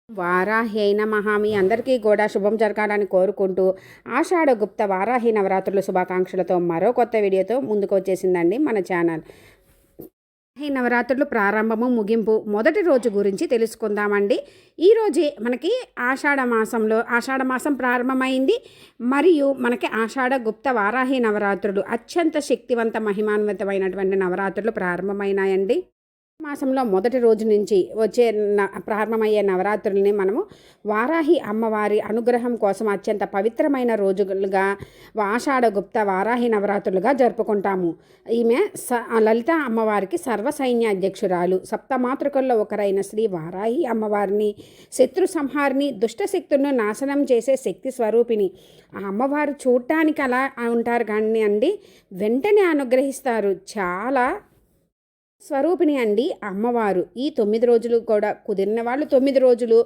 వారాహ్యై నమః. మీ అందరికీ కూడా శుభం జరగాలని కోరుకుంటూ ఆషాఢ గుప్త వారాహి నవరాత్రుల శుభాకాంక్షలతో మరో కొత్త వీడియోతో ముందుకు వచ్చేసిందండి మన ఛానల్. ఈ నవరాత్రులు ప్రారంభము ముగింపు మొదటి రోజు గురించి తెలుసుకుందామండి. ఈరోజే మనకి ఆషాఢ మాసం ప్రారంభమైంది. మరియు మనకి ఆషాఢ గుప్త వారాహి నవరాత్రులు అత్యంత శక్తివంత మహిమాన్వితమైనటువంటి నవరాత్రులు ప్రారంభమైనాయండి. మాసంలో మొదటి రోజు నుంచి వచ్చే ప్రారంభమయ్యే నవరాత్రుల్ని మనము వారాహి అమ్మవారి అనుగ్రహం కోసం అత్యంత పవిత్రమైన రోజులుగా ఆషాఢ గుప్త వారాహి నవరాత్రులుగా జరుపుకుంటాము. ఈమె లలిత అమ్మవారికి సర్వసైన్య అధ్యక్షురాలు, సప్తమాతృకల్లో ఒకరైన శ్రీ వారాహి అమ్మవారిని శత్రు సంహారిని, దుష్టశక్తులను నాశనం చేసే శక్తి స్వరూపిణి. ఆ అమ్మవారు చూడటానికి అలా ఉంటారు కానీ అండి వెంటనే అనుగ్రహిస్తారు. చాలా స్వరూపిణి అండి అమ్మవారు. ఈ 9 రోజులు కూడా కుదిరిన వాళ్ళు 9 రోజులు,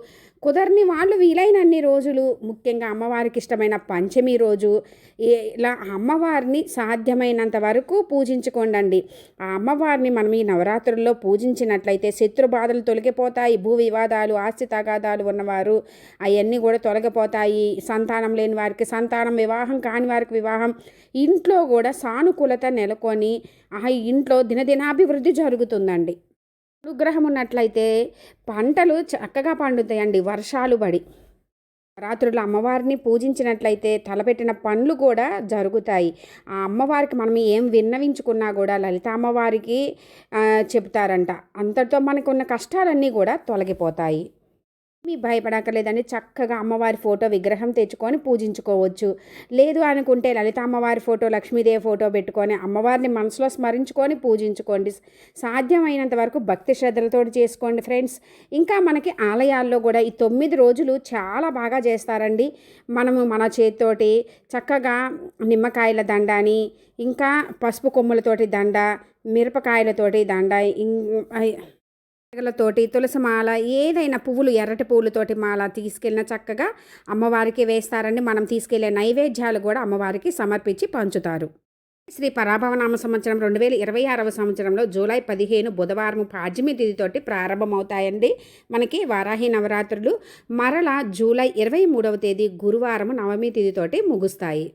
కుదరని వాళ్ళు వీలైనన్ని రోజులు, ముఖ్యంగా అమ్మవారికి ఇష్టమైన పంచమి రోజు ఇలా అమ్మవారిని సాధ్యమైనంత వరకు పూజించుకోండి. ఆ అమ్మవారిని మనం ఈ నవరాత్రుల్లో పూజించినట్లయితే శత్రు బాధలు తొలగిపోతాయి. భూ వివాదాలు, ఆస్తి తగాదాలు ఉన్నవారు అవన్నీ కూడా తొలగిపోతాయి. సంతానం లేని వారికి సంతానం, వివాహం కాని వారికి వివాహం, ఇంట్లో కూడా సానుకూలత నెలకొని ఆ ఇంట్లో దినదినాభివృద్ధి జరుగుతుందండి. అనుగ్రహం ఉన్నట్లయితే పంటలు చక్కగా పండుతాయండి వర్షాలు పడి. రాత్రులు అమ్మవారిని పూజించినట్లయితే తలపెట్టిన పనులు కూడా జరుగుతాయి. ఆ అమ్మవారికి మనం ఏం విన్నవించుకున్నా కూడా లలిత అమ్మవారికి చెప్తారంట. అంతటితో మనకున్న కష్టాలన్నీ కూడా తొలగిపోతాయి. మీ భయపడక్కర్లేదండి. చక్కగా అమ్మవారి ఫోటో విగ్రహం తెచ్చుకొని పూజించుకోవచ్చు. లేదు అనుకుంటే లలిత అమ్మవారి ఫోటో, లక్ష్మీదేవి ఫోటో పెట్టుకొని అమ్మవారిని మనసులో స్మరించుకొని పూజించుకోండి. సాధ్యమైనంత వరకు భక్తి శ్రద్ధలతో చేసుకోండి ఫ్రెండ్స్. ఇంకా మనకి ఆలయాల్లో కూడా ఈ 9 రోజులు చాలా బాగా చేస్తారండి. మనము మన చేతితోటి చక్కగా నిమ్మకాయల దండని, ఇంకా పసుపు కొమ్ములతోటి దండ, మిరపకాయలతోటి దండ, తోటి తులసి మాల, ఏదైనా పువ్వులు, ఎర్రటి పువ్వులతోటి మాల తీసుకెళ్ళిన చక్కగా అమ్మవారికి వేస్తారండి. మనం తీసుకెళ్లే నైవేద్యాలు కూడా అమ్మవారికి సమర్పించి పంచుతారు. శ్రీ పరాభవనామ సంవత్సరం 2026వ సంవత్సరంలో జూలై 15 బుధవారం పాడ్యమి తిథితోటి ప్రారంభమవుతాయండి మనకి వారాహి నవరాత్రులు. మరలా జూలై 23వ తేదీ గురువారం నవమి తిథితోటి ముగుస్తాయి.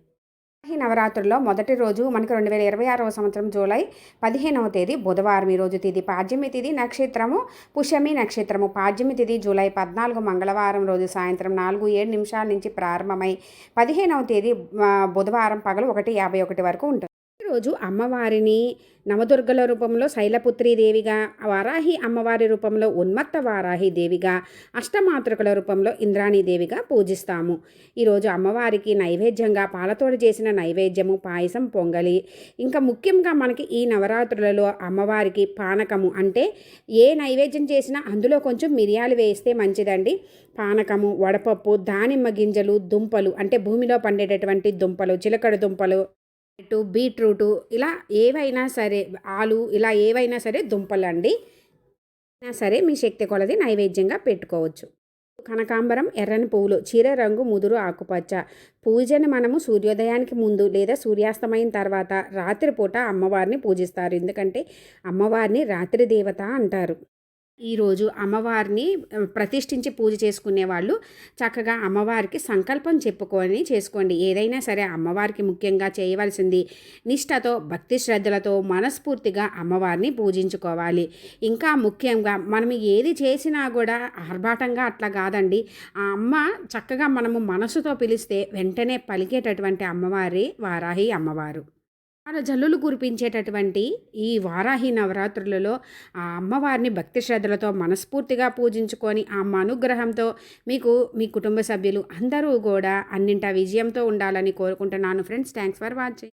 ఈ నవరాత్రుల్లో మొదటి రోజు మనకు 2026వ సంవత్సరం జూలై 15వ తేదీ బుధవారం. ఈరోజు తిథి పాడ్యమి తిథి, నక్షత్రము పుష్యమి నక్షత్రము. పాడ్యమి తిథి జూలై 14 మంగళవారం రోజు సాయంత్రం 4:07 నుంచి ప్రారంభమై 15వ తేదీ బుధవారం పగలు 1:51 వరకు ఉంటుంది. ఈరోజు అమ్మవారిని నవదుర్గల రూపంలో శైలపుత్రీదేవిగా, వారాహి అమ్మవారి రూపంలో ఉన్మత్త వారాహి దేవిగా, అష్టమాతృకల రూపంలో ఇంద్రాణీదేవిగా పూజిస్తాము. ఈరోజు అమ్మవారికి నైవేద్యంగా పాలతోడు చేసిన నైవేద్యము, పాయసం, పొంగలి. ఇంకా ముఖ్యంగా మనకి ఈ నవరాత్రులలో అమ్మవారికి పానకము, అంటే ఏ నైవేద్యం చేసినా అందులో కొంచెం మిరియాలు వేస్తే మంచిదండి. పానకము, వడపప్పు, దానిమ్మ గింజలు, దుంపలు, అంటే భూమిలో పండేటటువంటి దుంపలు, చిలకడ దుంపలు, బీట్రూటు, ఇలా ఏవైనా సరే, ఆలు, ఇలా ఏవైనా సరే దుంపలండి సరే మీ శక్తి కొలది నైవేద్యంగా పెట్టుకోవచ్చు. కనకాంబరం, ఎర్రని పువ్వులు, చీర రంగు ముదురు ఆకుపచ్చ. పూజని మనము సూర్యోదయానికి ముందు లేదా సూర్యాస్తమయం తర్వాత రాత్రిపూట అమ్మవారిని పూజిస్తారు. ఎందుకంటే అమ్మవారిని రాత్రి దేవత అంటారు. ఈరోజు అమ్మవారిని ప్రతిష్ఠించి పూజ చేసుకునే వాళ్ళు చక్కగా అమ్మవారికి సంకల్పం చెప్పుకొని చేసుకోండి. ఏదైనా సరే అమ్మవారికి ముఖ్యంగా చేయవలసింది నిష్ఠతో, భక్తి శ్రద్ధలతో మనస్ఫూర్తిగా అమ్మవారిని పూజించుకోవాలి. ఇంకా ముఖ్యంగా మనం ఏది చేసినా కూడా ఆర్భాటంగా అట్లా కాదండి. ఆ అమ్మ చక్కగా మనము మనసుతో పిలిస్తే వెంటనే పలికేటటువంటి అమ్మవారి వారాహి అమ్మవారు. జల్లులు కురిపించేటటువంటి ఈ వారాహి నవరాత్రులలో ఆ అమ్మవారిని భక్తి శ్రద్ధలతో మనస్ఫూర్తిగా పూజించుకొని ఆ అమ్మ అనుగ్రహంతో మీకు, మీ కుటుంబ సభ్యులు అందరూ కూడా అన్నింటా విజయంతో ఉండాలని కోరుకుంటున్నాను ఫ్రెండ్స్. Thanks for watching.